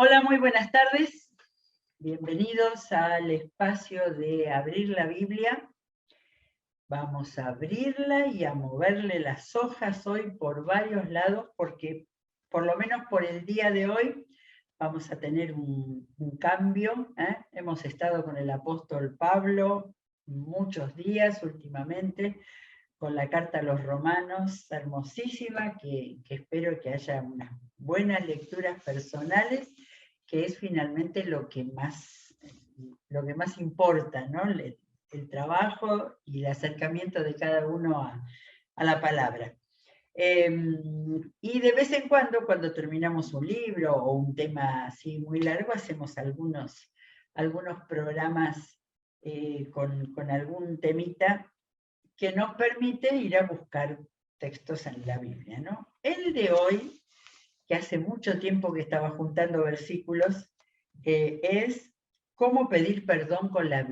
Hola, muy buenas tardes. Bienvenidos al espacio de Abrir la Biblia. Vamos a abrirla y a moverle las hojas hoy por varios lados porque, por lo menos por el día de hoy, vamos a tener un cambio. Hemos estado con el apóstol Pablo muchos días últimamente, con la carta a los Romanos, hermosísima, que espero que haya unas buenas lecturas personales, que es finalmente lo que más importa, ¿no? El trabajo y el acercamiento de cada uno a la palabra. Y de vez en cuando terminamos un libro o un tema así muy largo, hacemos algunos programas con algún temita que nos permite ir a buscar textos en la Biblia, ¿no? El de hoy, que hace mucho tiempo que estaba juntando versículos, es cómo pedir perdón con la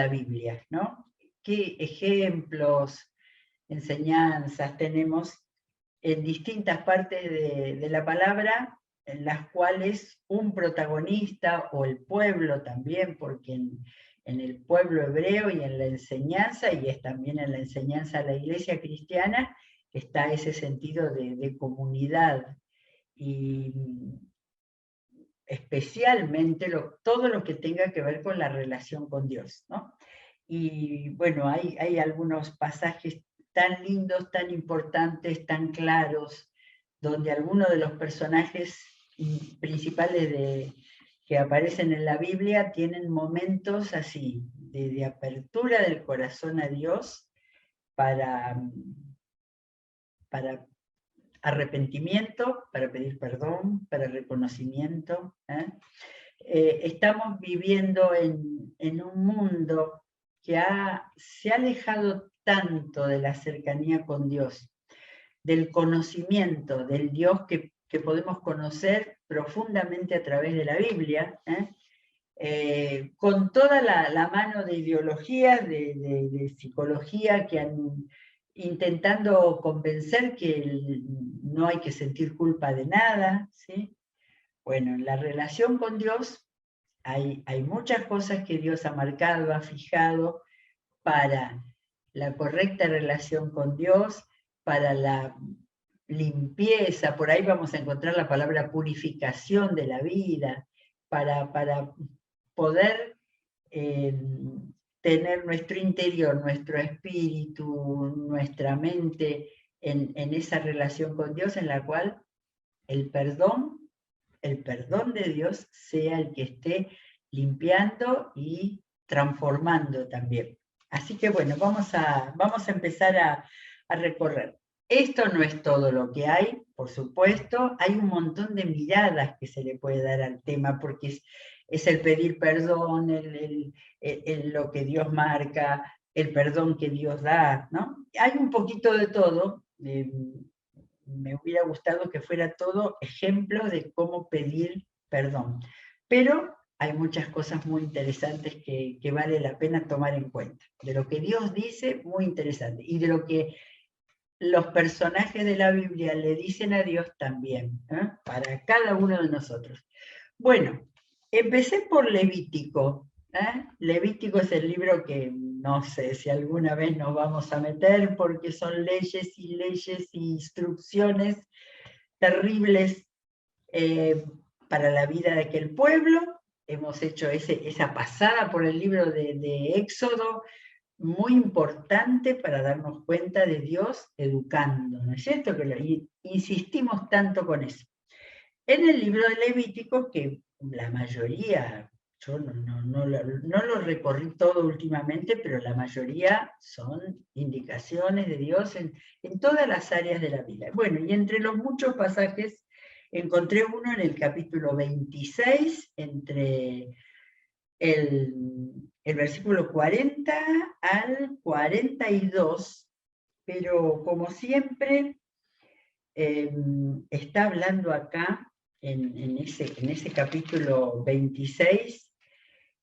Biblia, ¿no? ¿Qué ejemplos, enseñanzas tenemos en distintas partes de la palabra, en las cuales un protagonista o el pueblo también, porque en el pueblo hebreo y en la enseñanza, y es también en la enseñanza de la iglesia cristiana, está ese sentido de comunidad, y especialmente todo lo que tenga que ver con la relación con Dios, ¿no? Y bueno, hay algunos pasajes tan lindos, tan importantes, tan claros, donde algunos de los personajes principales que aparecen en la Biblia tienen momentos así, de apertura del corazón a Dios para arrepentimiento, para pedir perdón, para reconocimiento. Estamos viviendo en un mundo que se ha alejado tanto de la cercanía con Dios, del conocimiento del Dios que podemos conocer profundamente a través de la Biblia, con toda la mano de ideologías, de psicología que han intentando convencer que no hay que sentir culpa de nada, ¿sí? Bueno, en la relación con Dios hay muchas cosas que Dios ha marcado, ha fijado para la correcta relación con Dios, para la limpieza, por ahí vamos a encontrar la palabra purificación de la vida, para poder tener nuestro interior, nuestro espíritu, nuestra mente en esa relación con Dios en la cual el perdón de Dios sea el que esté limpiando y transformando también. Así que bueno, vamos a empezar a recorrer. Esto no es todo lo que hay, por supuesto, hay un montón de miradas que se le puede dar al tema, porque es el pedir perdón, lo que Dios marca, el perdón que Dios da, ¿no? Hay un poquito de todo. Me hubiera gustado que fuera todo ejemplo de cómo pedir perdón, pero hay muchas cosas muy interesantes que vale la pena tomar en cuenta. De lo que Dios dice, muy interesante, y de lo que los personajes de la Biblia le dicen a Dios también, para cada uno de nosotros. Bueno, empecé por Levítico. Levítico es el libro que no sé si alguna vez nos vamos a meter, porque son leyes y leyes e instrucciones terribles para la vida de aquel pueblo. Hemos hecho esa pasada por el libro de Éxodo, muy importante para darnos cuenta de Dios educando, ¿no es cierto? Que insistimos tanto con eso. En el libro de Levítico, que la mayoría, yo no lo recorrí todo últimamente, pero la mayoría son indicaciones de Dios en todas las áreas de la vida. Bueno, y entre los muchos pasajes, encontré uno en el capítulo 26, entre el versículo 40 al 42, pero como siempre, está hablando acá, en ese capítulo 26,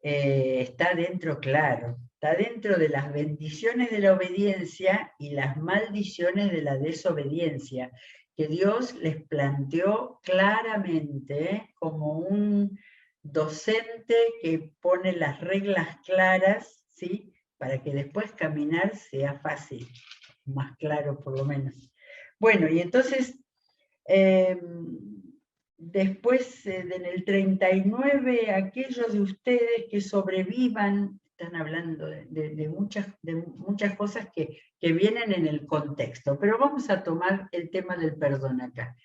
está dentro, claro, está dentro de las bendiciones de la obediencia y las maldiciones de la desobediencia. que Dios les planteó claramente como un docente que pone las reglas claras, ¿sí? Para que después caminar sea fácil, más claro por lo menos. Bueno, y entonces, después en el 39, aquellos de ustedes que sobrevivan, están hablando de muchas cosas que vienen en el contexto, pero vamos a tomar el tema del perdón acá.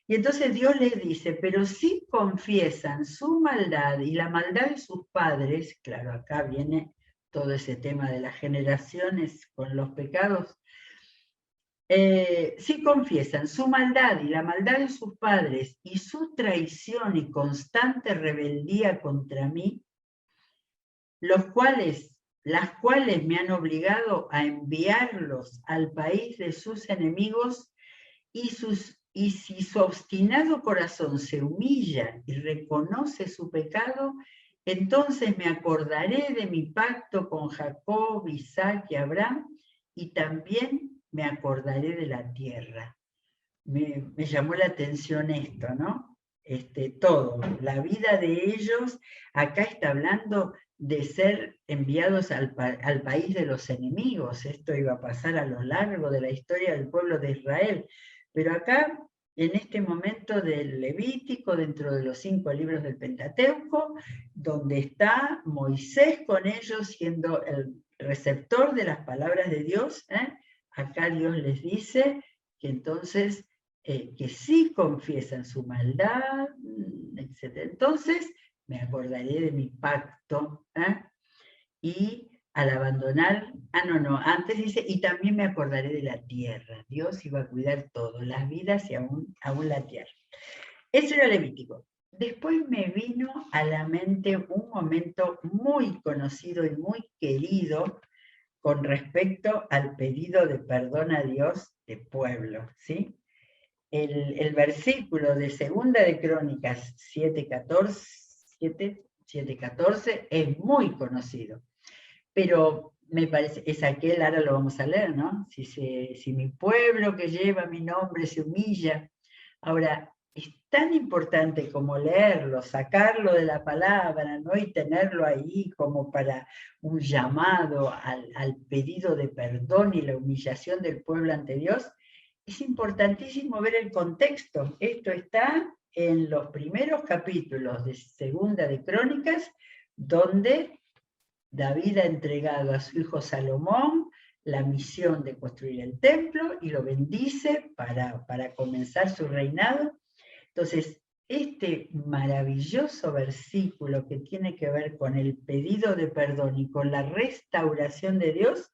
Y entonces Dios les dice, pero si confiesan su maldad y la maldad de sus padres, claro, acá viene todo ese tema de las generaciones con los pecados, si confiesan su maldad y la maldad de sus padres y su traición y constante rebeldía contra mí, las cuales me han obligado a enviarlos al país de sus enemigos, y si su obstinado corazón se humilla y reconoce su pecado, entonces me acordaré de mi pacto con Jacob, Isaac y Abraham, y también me acordaré de la tierra. Me llamó la atención esto, ¿no? Todo, la vida de ellos, acá está hablando de ser enviados al país de los enemigos. Esto iba a pasar a lo largo de la historia del pueblo de Israel. Pero acá, en este momento del Levítico, dentro de los 5 libros del Pentateuco, donde está Moisés con ellos siendo el receptor de las palabras de Dios, acá Dios les dice que entonces, que sí confiesan su maldad, etc. Entonces, me acordaré de mi pacto, y al abandonar, antes dice, y también me acordaré de la tierra. Dios iba a cuidar todo, las vidas y aún la tierra. Eso era Levítico. Después me vino a la mente un momento muy conocido y muy querido con respecto al pedido de perdón a Dios de pueblo, ¿sí? El versículo de Segunda de Crónicas 7:14 es muy conocido, pero me parece, es aquel, ahora lo vamos a leer, ¿no? Si mi pueblo que lleva mi nombre se humilla. Ahora, es tan importante como leerlo, sacarlo de la palabra, ¿no? Y tenerlo ahí como para un llamado al pedido de perdón y la humillación del pueblo ante Dios. Es importantísimo ver el contexto. Esto está en los primeros capítulos de Segunda de Crónicas, donde David ha entregado a su hijo Salomón la misión de construir el templo y lo bendice para comenzar su reinado. Entonces, este maravilloso versículo que tiene que ver con el pedido de perdón y con la restauración de Dios,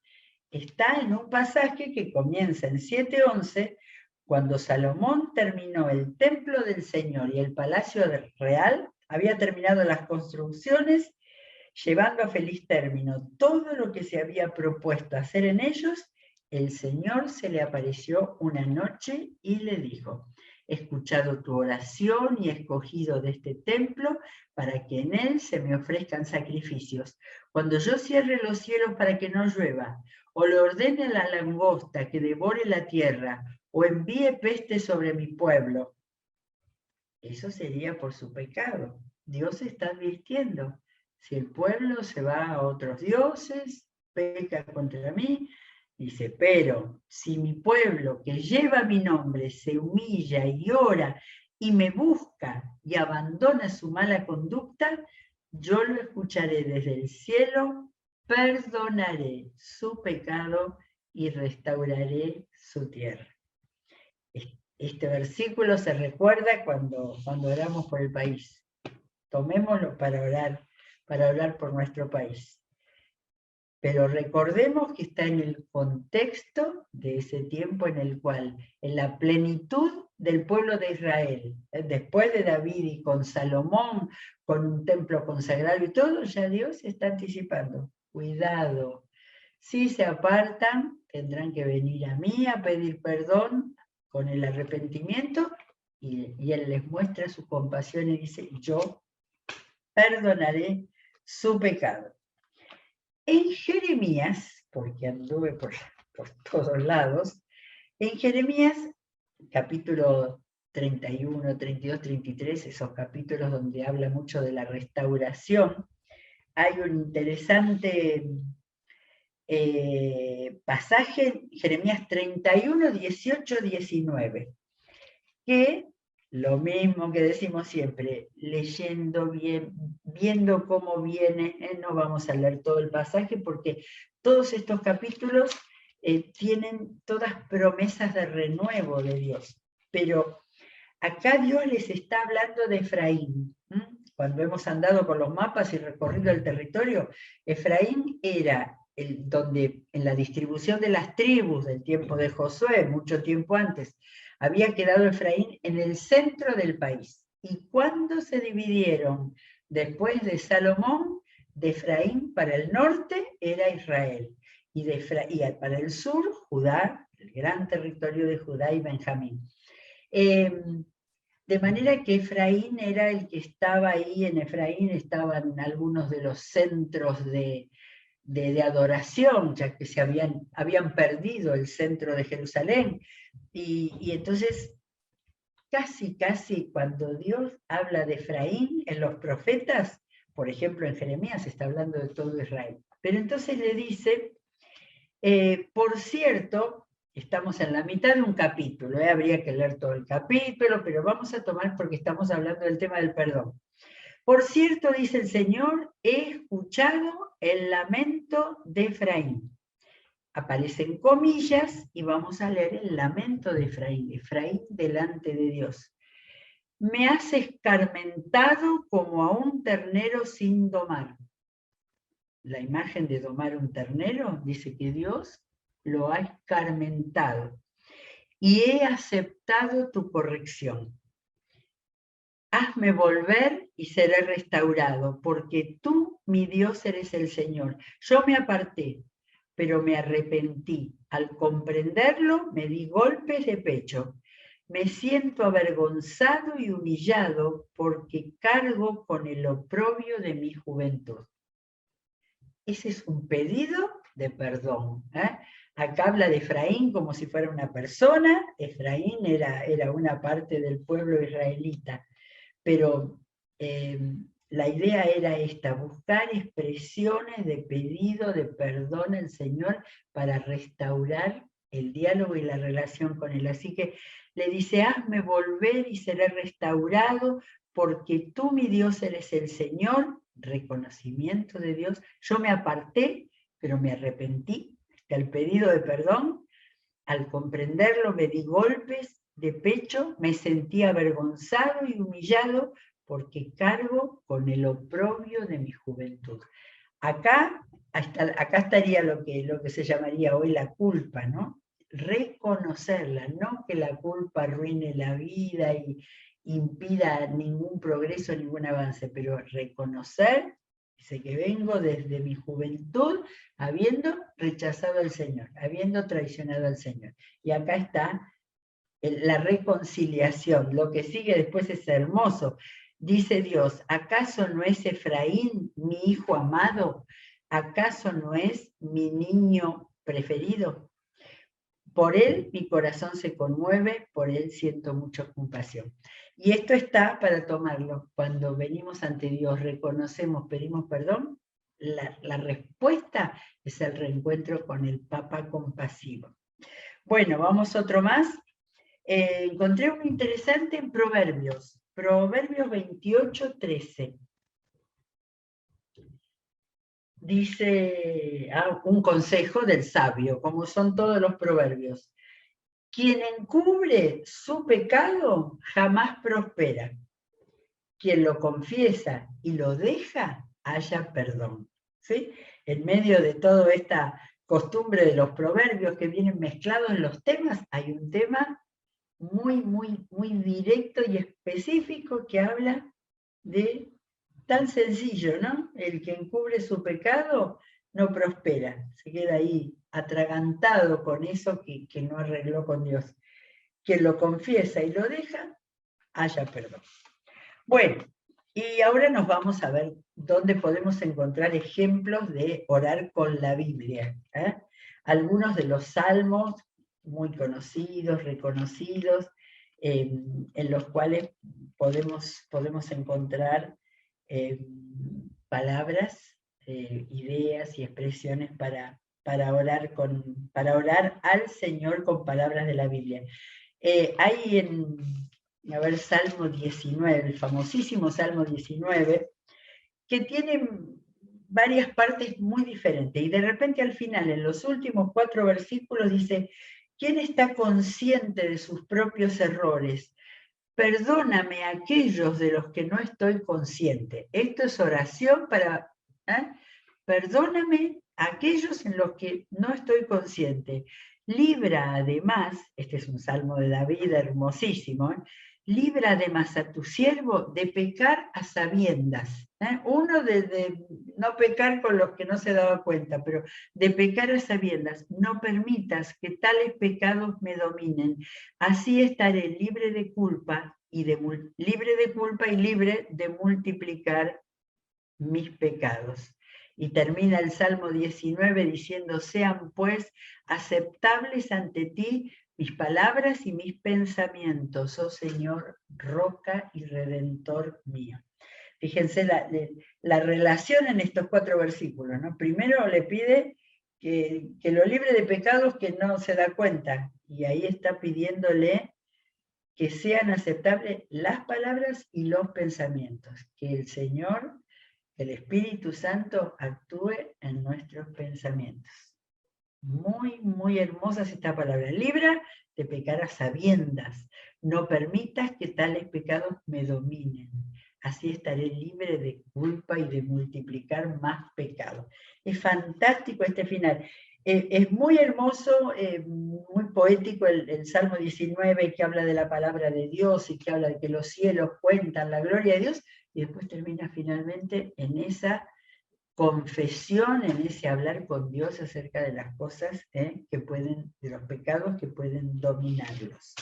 está en un pasaje que comienza en 7:11, cuando Salomón terminó el templo del Señor y el palacio real, había terminado las construcciones, llevando a feliz término todo lo que se había propuesto hacer en ellos. El Señor se le apareció una noche y le dijo: he escuchado tu oración y he escogido de este templo para que en él se me ofrezcan sacrificios. Cuando yo cierre los cielos para que no llueva, o le ordene a la langosta que devore la tierra, o envíe peste sobre mi pueblo, eso sería por su pecado. Dios está advirtiendo: si el pueblo se va a otros dioses, peca contra mí, dice, pero si mi pueblo que lleva mi nombre se humilla y ora y me busca y abandona su mala conducta, yo lo escucharé desde el cielo, perdonaré su pecado y restauraré su tierra. Este versículo se recuerda cuando oramos por el país. Tomémoslo para orar por nuestro país. Pero recordemos que está en el contexto de ese tiempo en el cual, en la plenitud del pueblo de Israel, después de David y con Salomón, con un templo consagrado y todo, ya Dios está anticipando. Cuidado, si se apartan, tendrán que venir a mí a pedir perdón con el arrepentimiento, y Él les muestra su compasión y dice: yo perdonaré su pecado. En Jeremías, porque anduve por todos lados, en Jeremías capítulo 31, 32, 33, esos capítulos donde habla mucho de la restauración, hay un interesante pasaje, Jeremías 31, 18, 19, que lo mismo que decimos siempre, leyendo bien, viendo cómo viene, no vamos a leer todo el pasaje porque todos estos capítulos tienen todas promesas de renuevo de Dios, pero acá Dios les está hablando de Efraín. Cuando hemos andado con los mapas y recorrido el territorio, Efraín era donde en la distribución de las tribus del tiempo de Josué, mucho tiempo antes, había quedado Efraín en el centro del país. Y cuando se dividieron después de Salomón, de Efraín para el norte era Israel, y para el sur, Judá, el gran territorio de Judá y Benjamín. De manera que Efraín era el que estaba ahí, en Efraín estaban algunos de los centros de adoración, ya que habían perdido el centro de Jerusalén. Y entonces, casi cuando Dios habla de Efraín en los profetas, por ejemplo en Jeremías está hablando de todo Israel. Pero entonces le dice, por cierto, estamos en la mitad de un capítulo, habría que leer todo el capítulo, pero vamos a tomar porque estamos hablando del tema del perdón. Por cierto, dice el Señor, he escuchado el lamento de Efraín. Aparecen comillas y vamos a leer el lamento de Efraín, Efraín delante de Dios. Me has escarmentado como a un ternero sin domar. La imagen de domar un ternero dice que Dios lo ha escarmentado y he aceptado tu corrección. Hazme volver y seré restaurado, porque tú, mi Dios, eres el Señor. Yo me aparté, pero me arrepentí. Al comprenderlo, me di golpes de pecho. Me siento avergonzado y humillado porque cargo con el oprobio de mi juventud. Ese es un pedido de perdón. Acá habla de Efraín como si fuera una persona. Efraín era una parte del pueblo israelita. Pero la idea era esta, buscar expresiones de pedido, de perdón al Señor para restaurar el diálogo y la relación con Él. Así que le dice, hazme volver y seré restaurado, porque tú, mi Dios, eres el Señor, reconocimiento de Dios. Yo me aparté, pero me arrepentí del pedido de perdón. Al comprenderlo me di golpes de pecho, me sentí avergonzado y humillado porque cargo con el oprobio de mi juventud. Acá estaría lo que se llamaría hoy la culpa, ¿no? Reconocerla, no que la culpa arruine la vida y impida ningún progreso, ningún avance, pero reconocer, dice que vengo desde mi juventud habiendo rechazado al Señor, habiendo traicionado al Señor. Y acá está la reconciliación. Lo que sigue después es hermoso. Dice Dios, ¿acaso no es Efraín mi hijo amado? ¿Acaso no es mi niño preferido? Por él mi corazón se conmueve, por él siento mucha compasión. Y esto está para tomarlo. Cuando venimos ante Dios, reconocemos, pedimos perdón, la respuesta es el reencuentro con el Papa compasivo. Bueno, vamos otro más. Encontré uno interesante en Proverbios. Proverbios 28, 13. Dice un consejo del sabio, como son todos los proverbios. Quien encubre su pecado jamás prospera. Quien lo confiesa y lo deja, haya perdón. ¿Sí? En medio de toda esta costumbre de los proverbios que vienen mezclados en los temas, hay un tema muy directo y específico que habla de tan sencillo, ¿no? El que encubre su pecado no prospera, se queda ahí atragantado con eso que no arregló con Dios. Quien lo confiesa y lo deja, haya perdón. Bueno, y ahora nos vamos a ver dónde podemos encontrar ejemplos de orar con la Biblia. Algunos de los salmos muy conocidos, reconocidos, en los cuales podemos encontrar palabras, ideas y expresiones para orar al Señor con palabras de la Biblia. Hay Salmo 19, el famosísimo Salmo 19, que tiene varias partes muy diferentes, y de repente al final, en los últimos 4 versículos, dice: ¿quién está consciente de sus propios errores? Perdóname a aquellos de los que no estoy consciente. Esto es oración para... Perdóname a aquellos en los que no estoy consciente. Libra además, este es un salmo de David hermosísimo, libra además a tu siervo de pecar a sabiendas. Uno de no pecar con los que no se daba cuenta, pero de pecar a sabiendas. No permitas que tales pecados me dominen. Así estaré libre de culpa y libre de multiplicar mis pecados. Y termina el Salmo 19 diciendo: sean pues aceptables ante ti mis palabras y mis pensamientos, oh Señor, roca y redentor mío. Fíjense la relación en estos 4 versículos, ¿no? Primero le pide que lo libre de pecados que no se da cuenta, y ahí está pidiéndole que sean aceptables las palabras y los pensamientos, que el Señor, el Espíritu Santo, actúe en nuestros pensamientos. Muy, muy hermosa es esta palabra. Libra de pecar a sabiendas. No permitas que tales pecados me dominen. Así estaré libre de culpa y de multiplicar más pecados. Es fantástico este final. Es muy hermoso, muy poético el Salmo 19, que habla de la palabra de Dios y que habla de que los cielos cuentan la gloria de Dios, y después termina finalmente en esa confesión, en ese hablar con Dios acerca de las cosas de los pecados que pueden dominarlos.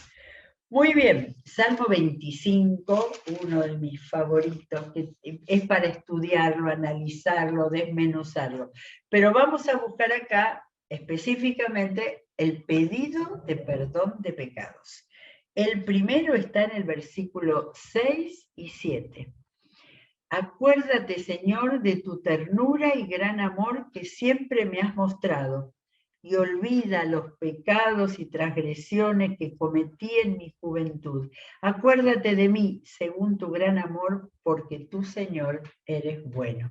Muy bien, Salmo 25, uno de mis favoritos, que es para estudiarlo, analizarlo, desmenuzarlo. Pero vamos a buscar acá específicamente el pedido de perdón de pecados. El primero está en el versículo 6 y 7. Acuérdate, Señor, de tu ternura y gran amor que siempre me has mostrado, y olvida los pecados y transgresiones que cometí en mi juventud. Acuérdate de mí según tu gran amor, porque tú, Señor, eres bueno.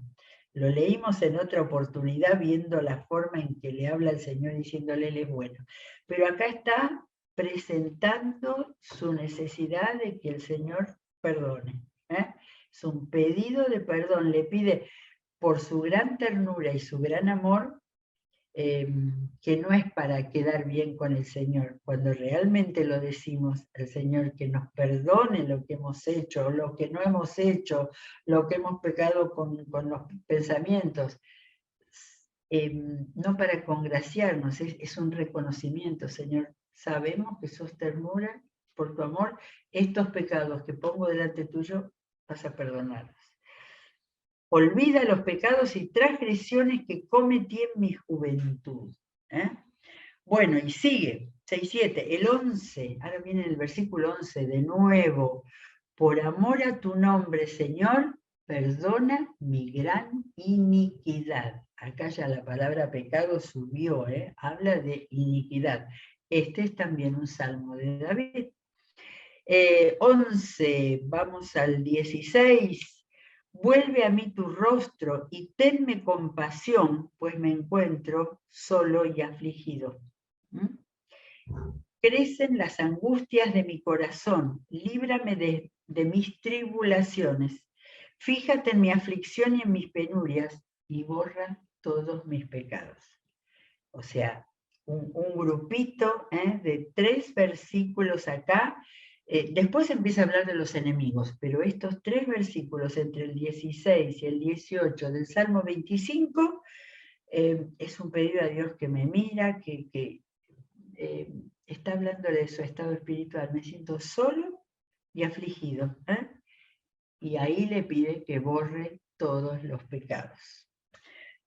Lo leímos en otra oportunidad viendo la forma en que le habla el Señor diciéndole: Él es bueno. Pero acá está presentando su necesidad de que el Señor perdone. Es un pedido de perdón, le pide por su gran ternura y su gran amor, que no es para quedar bien con el Señor. Cuando realmente lo decimos al Señor, que nos perdone lo que hemos hecho, lo que no hemos hecho, lo que hemos pecado con los pensamientos, no para congraciarnos, es un reconocimiento: Señor, sabemos que sos ternura, por tu amor, estos pecados que pongo delante tuyo, vas a perdonarlos. Olvida los pecados y transgresiones que cometí en mi juventud. Bueno, y sigue, 6-7, el 11, ahora viene el versículo 11, de nuevo: por amor a tu nombre, Señor, perdona mi gran iniquidad. Acá ya la palabra pecado subió, habla de iniquidad. Este es también un salmo de David. 11, vamos al 16. Vuelve a mí tu rostro y tenme compasión, pues me encuentro solo y afligido. Crecen las angustias de mi corazón, líbrame de mis tribulaciones. Fíjate en mi aflicción y en mis penurias y borra todos mis pecados. O sea, un grupito de 3 versículos acá. Después empieza a hablar de los enemigos, pero estos 3 versículos entre el 16 y el 18 del Salmo 25 es un pedido a Dios que me mira, que está hablándole de su estado espiritual. Me siento solo y afligido. Y ahí le pide que borre todos los pecados.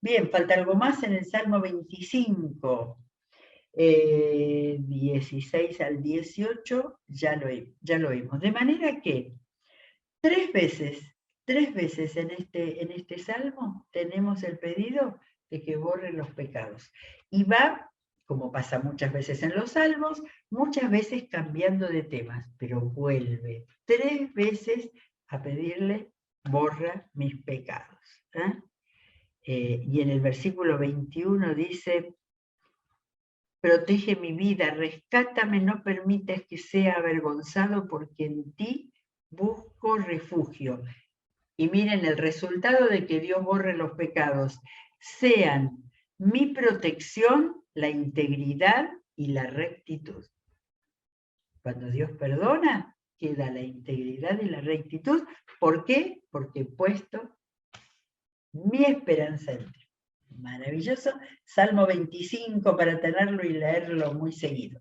Bien, falta algo más en el Salmo 25. 16 al 18, ya lo vimos. De manera que tres veces en este salmo tenemos el pedido de que borre los pecados. Y va, como pasa muchas veces en los salmos, muchas veces cambiando de temas, pero vuelve 3 veces a pedirle, borra mis pecados. Y en el versículo 21 dice, protege mi vida, rescátame, no permitas que sea avergonzado, porque en ti busco refugio. Y miren, el resultado de que Dios borre los pecados sean mi protección, la integridad y la rectitud. Cuando Dios perdona, queda la integridad y la rectitud. ¿Por qué? Porque he puesto mi esperanza en ti. Maravilloso. Salmo 25 para tenerlo y leerlo muy seguido.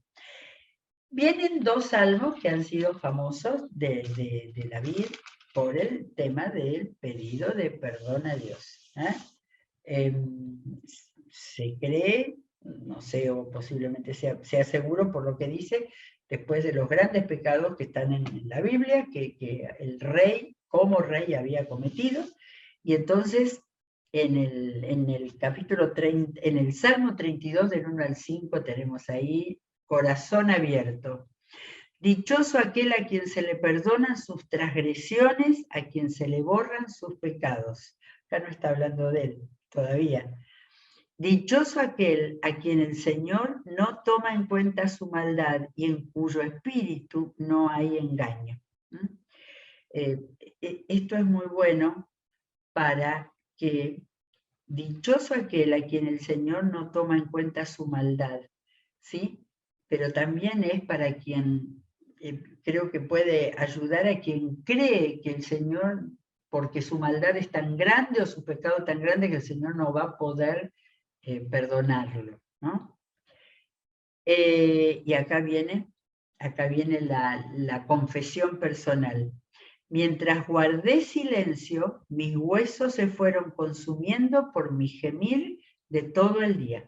Vienen dos salmos que han sido famosos de David por el tema del pedido de perdón a Dios. Se cree, no sé, o posiblemente sea seguro por lo que dice, después de los grandes pecados que están en la Biblia, que el rey, como rey, había cometido, y entonces en el capítulo 30, en el Salmo 32, del 1 al 5, tenemos ahí corazón abierto. Dichoso aquel a quien se le perdonan sus transgresiones, a quien se le borran sus pecados. Acá no está hablando de él todavía. Dichoso aquel a quien el Señor no toma en cuenta su maldad y en cuyo espíritu no hay engaño. Esto es muy bueno para que dichoso aquel a quien el Señor no toma en cuenta su maldad, ¿sí? Pero también es para quien creo que puede ayudar a quien cree que el Señor, porque su maldad es tan grande o su pecado tan grande, que el Señor no va a poder perdonarlo, ¿no? Y acá viene la confesión personal. Mientras guardé silencio, mis huesos se fueron consumiendo por mi gemir de todo el día.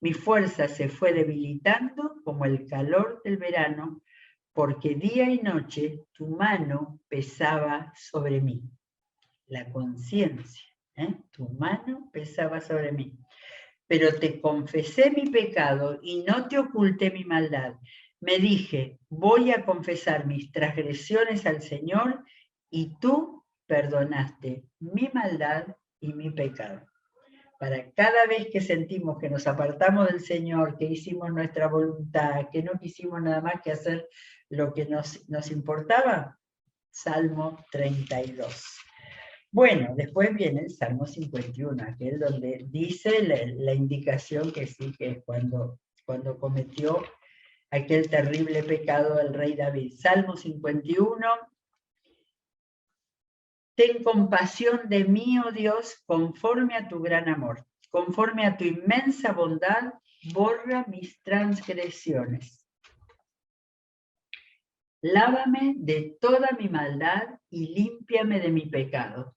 Mi fuerza se fue debilitando como el calor del verano, porque día y noche tu mano pesaba sobre mí. La conciencia, tu mano pesaba sobre mí. Pero te confesé mi pecado y no te oculté mi maldad. Me dije, voy a confesar mis transgresiones al Señor, y tú perdonaste mi maldad y mi pecado. Para cada vez que sentimos que nos apartamos del Señor, que hicimos nuestra voluntad, que no quisimos nada más que hacer lo que nos importaba, Salmo 32. Bueno, después viene el Salmo 51, aquel donde dice la indicación que sí, que es cuando cometió aquel terrible pecado del rey David. Salmo 51. Ten compasión de mí, oh Dios, conforme a tu gran amor. Conforme a tu inmensa bondad, borra mis transgresiones. Lávame de toda mi maldad y límpiame de mi pecado.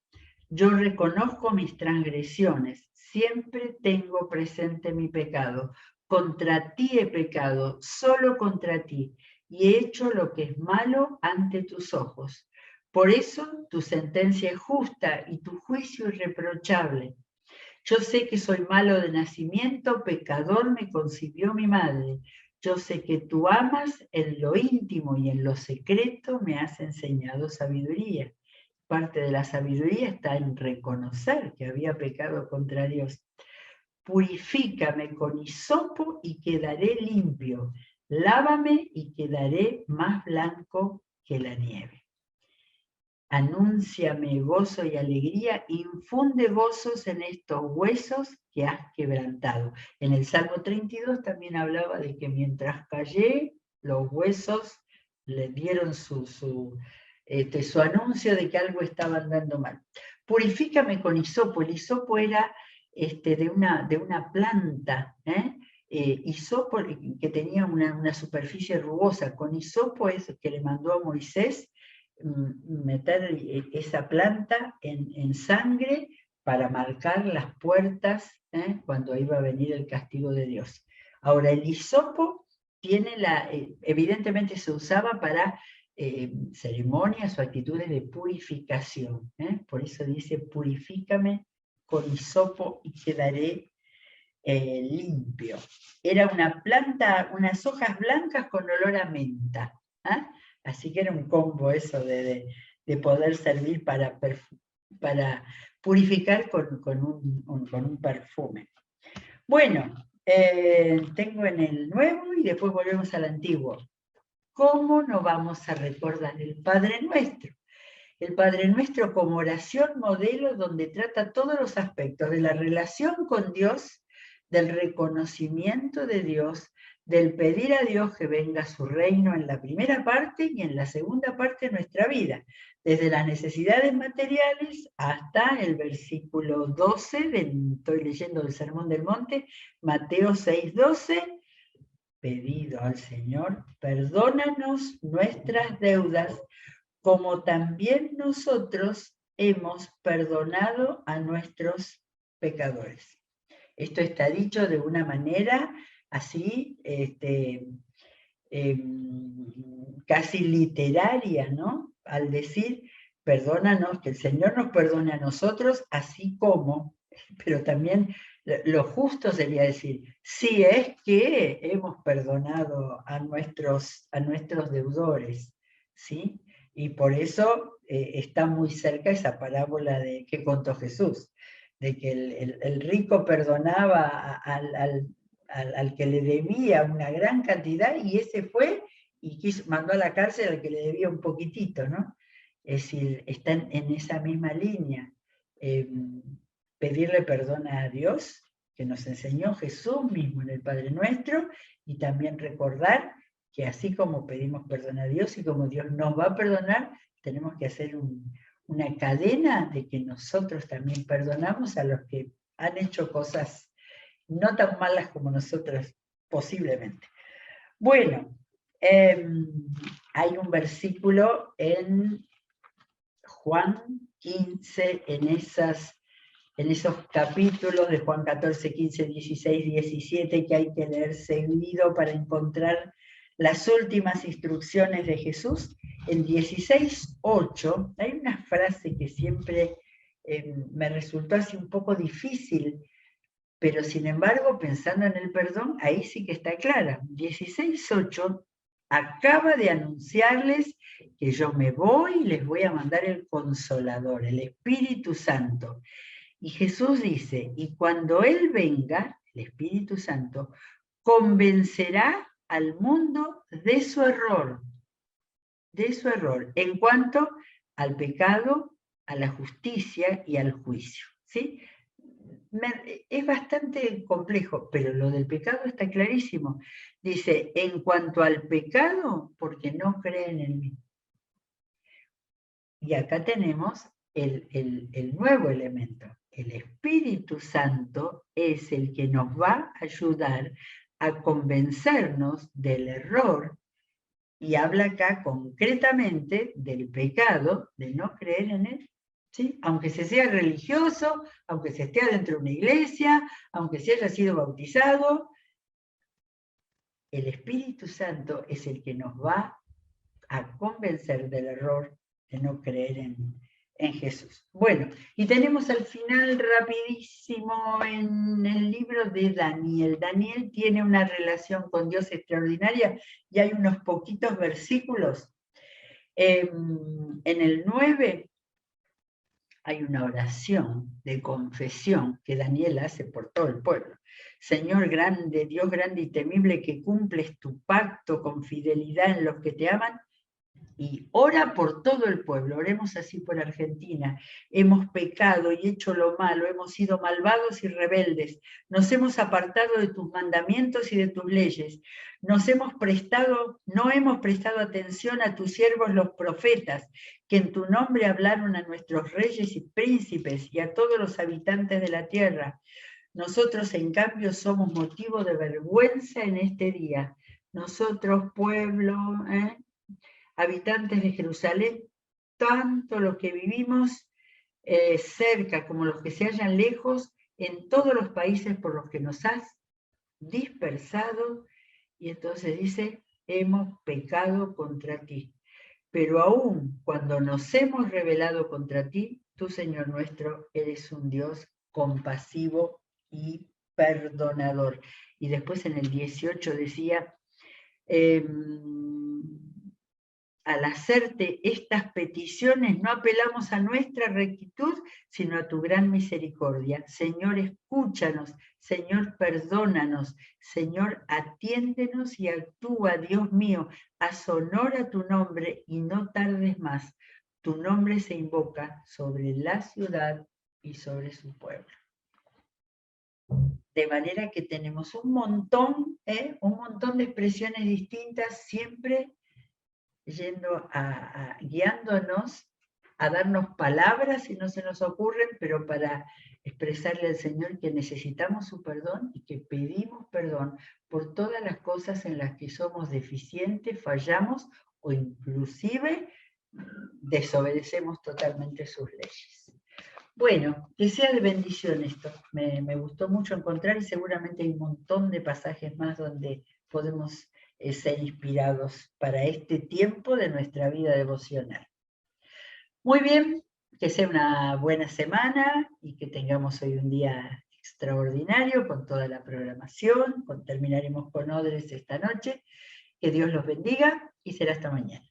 Yo reconozco mis transgresiones, siempre tengo presente mi pecado. Contra ti he pecado, solo contra ti, y he hecho lo que es malo ante tus ojos. Por eso tu sentencia es justa y tu juicio irreprochable. Yo sé que soy malo de nacimiento, pecador me concibió mi madre. Yo sé que tú amas en lo íntimo y en lo secreto me has enseñado sabiduría. Parte de la sabiduría está en reconocer que había pecado contra Dios. Purifícame con hisopo y quedaré limpio. Lávame y quedaré más blanco que la nieve. Anúnciame gozo y alegría, infunde gozos en estos huesos que has quebrantado. En el Salmo 32 también hablaba de que mientras callé, los huesos le dieron su anuncio de que algo estaba andando mal. Purifícame con hisopo. El hisopo era de una planta, hisopo que tenía una superficie rugosa. Con hisopo es que le mandó a Moisés meter esa planta en sangre para marcar las puertas cuando iba a venir el castigo de Dios. Ahora, el hisopo tiene evidentemente se usaba para ceremonias o actitudes de purificación. Por eso dice, purifícame con hisopo y quedaré limpio. Era una planta, unas hojas blancas con olor a menta. Así que era un combo eso de poder servir para purificar con un perfume. Bueno, tengo en el nuevo y después volvemos al antiguo. ¿Cómo no vamos a recordar el Padre Nuestro? El Padre Nuestro como oración modelo donde trata todos los aspectos de la relación con Dios, del reconocimiento de Dios, del pedir a Dios que venga a su reino en la primera parte y en la segunda parte de nuestra vida, desde las necesidades materiales hasta el versículo 12, estoy leyendo el Sermón del Monte, Mateo 6:12, pedido al Señor, perdónanos nuestras deudas, como también nosotros hemos perdonado a nuestros pecadores. Esto está dicho de una manera así, casi literaria, ¿no? Al decir, perdónanos, que el Señor nos perdone a nosotros, así como, pero también lo justo sería decir, si es que hemos perdonado a nuestros deudores, ¿sí? Y por eso está muy cerca esa parábola que contó Jesús, de que el rico perdonaba al que le debía una gran cantidad y ese fue y mandó a la cárcel al que le debía un poquitito, ¿no? Es decir, están en esa misma línea. Pedirle perdón a Dios, que nos enseñó Jesús mismo en el Padre Nuestro, y también recordar que así como pedimos perdón a Dios y como Dios nos va a perdonar, tenemos que hacer una cadena de que nosotros también perdonamos a los que han hecho cosas no tan malas como nosotros posiblemente. Bueno, hay un versículo en Juan 15, en esos capítulos de Juan 14, 15, 16, 17, que hay que leer seguido para encontrar las últimas instrucciones de Jesús. En 16:8 hay una frase que siempre me resultó así un poco difícil, pero sin embargo, pensando en el perdón, ahí sí que está clara. 16:8 acaba de anunciarles que yo me voy y les voy a mandar el Consolador, el Espíritu Santo. Y Jesús dice, y cuando Él venga, el Espíritu Santo, convencerá al mundo de su error, en cuanto al pecado, a la justicia y al juicio. ¿Sí? Es bastante complejo, pero lo del pecado está clarísimo. Dice, en cuanto al pecado, porque no creen en mí. Y acá tenemos el nuevo elemento. El Espíritu Santo es el que nos va a ayudar a convencernos del error, y habla acá concretamente del pecado, de no creer en Él. ¿Sí? Aunque se sea religioso, aunque se esté dentro de una iglesia, aunque se haya sido bautizado, el Espíritu Santo es el que nos va a convencer del error de no creer en Jesús. Bueno, y tenemos al final rapidísimo en el libro de Daniel. Daniel tiene una relación con Dios extraordinaria y hay unos poquitos versículos. En el 9 hay una oración de confesión que Daniel hace por todo el pueblo. Señor grande, Dios grande y temible, que cumples tu pacto con fidelidad en los que te aman, y ora por todo el pueblo. Oremos así por Argentina. Hemos pecado y hecho lo malo, hemos sido malvados y rebeldes, nos hemos apartado de tus mandamientos y de tus leyes, no hemos prestado atención a tus siervos los profetas, que en tu nombre hablaron a nuestros reyes y príncipes y a todos los habitantes de la tierra. Nosotros, en cambio, somos motivo de vergüenza en este día. Nosotros, pueblo, habitantes de Jerusalén, tanto los que vivimos cerca como los que se hallan lejos, en todos los países por los que nos has dispersado, y entonces dice, hemos pecado contra ti. Pero aún cuando nos hemos rebelado contra ti, tú, Señor nuestro, eres un Dios compasivo y perdonador. Y después en el 18 decía, al hacerte estas peticiones no apelamos a nuestra rectitud, sino a tu gran misericordia. Señor, escúchanos. Señor, perdónanos. Señor, atiéndenos y actúa, Dios mío. Haz honor a tu nombre y no tardes más. Tu nombre se invoca sobre la ciudad y sobre su pueblo. De manera que tenemos un montón de expresiones distintas, siempre guiándonos a darnos palabras si no se nos ocurren, pero para expresarle al Señor que necesitamos su perdón y que pedimos perdón por todas las cosas en las que somos deficientes, fallamos o inclusive desobedecemos totalmente sus leyes. Bueno, que sea de bendición esto. Me gustó mucho encontrar y seguramente hay un montón de pasajes más donde podemos ser inspirados para este tiempo de nuestra vida devocional. Muy bien, que sea una buena semana y que tengamos hoy un día extraordinario con toda la programación. Terminaremos con Odres esta noche. Que Dios los bendiga y será hasta mañana.